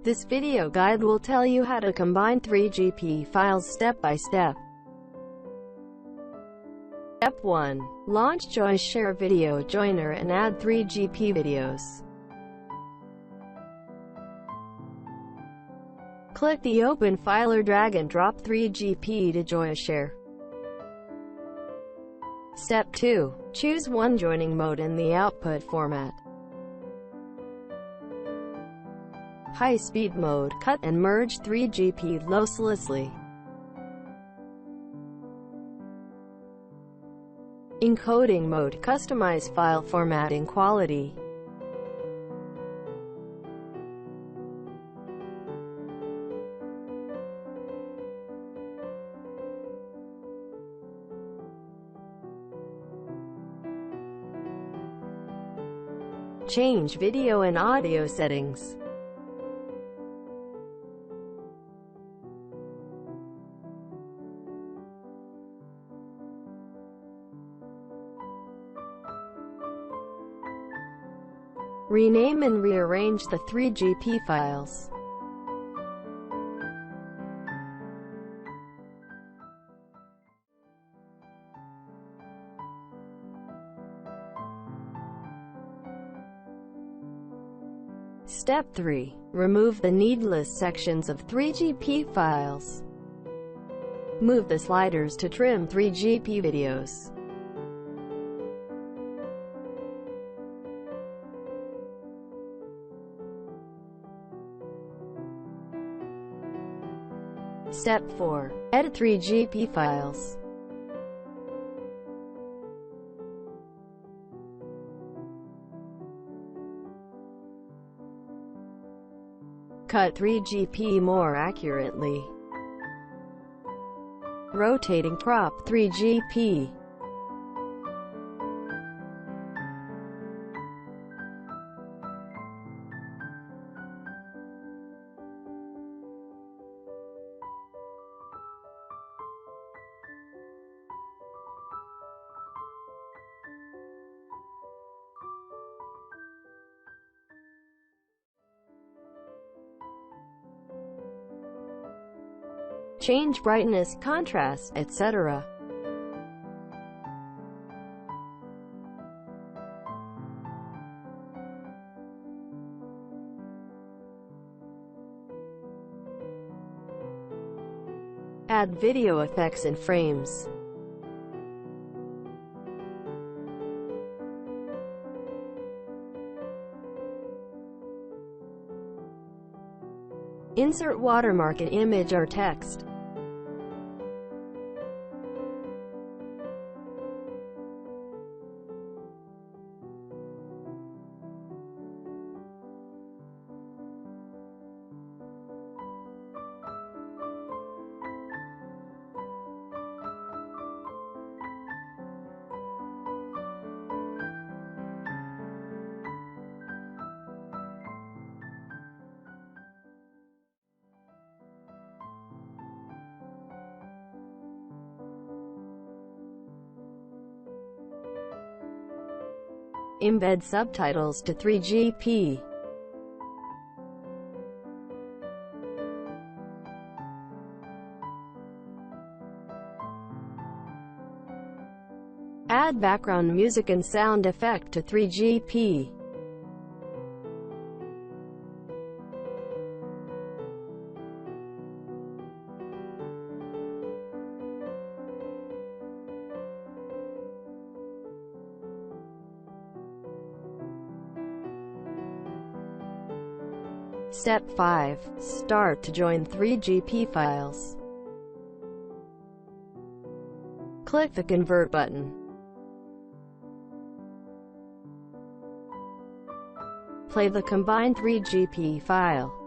This video guide will tell you how to combine 3GP files step by step. Step 1. Launch Joyoshare Video Joiner and add 3GP videos. Click the Open file or drag and drop 3GP to Joyoshare. Step 2. Choose one joining mode in the output format. High-speed mode, cut and merge 3GP losslessly. Encoding mode, customize file formatting quality. Change video and audio settings. Rename and rearrange the 3GP files. Step 3. Remove the needless sections of 3GP files. Move the sliders to trim 3GP videos. Step 4. Edit 3GP files. Cut 3GP more accurately. Rotating crop 3GP. Change brightness, contrast, etc. Add video effects and frames. Insert watermark in image or text. Embed subtitles to 3GP. Add background music and sound effect to 3GP. Step 5. Start to join 3GP files. Click the Convert button. Play the combined 3GP file.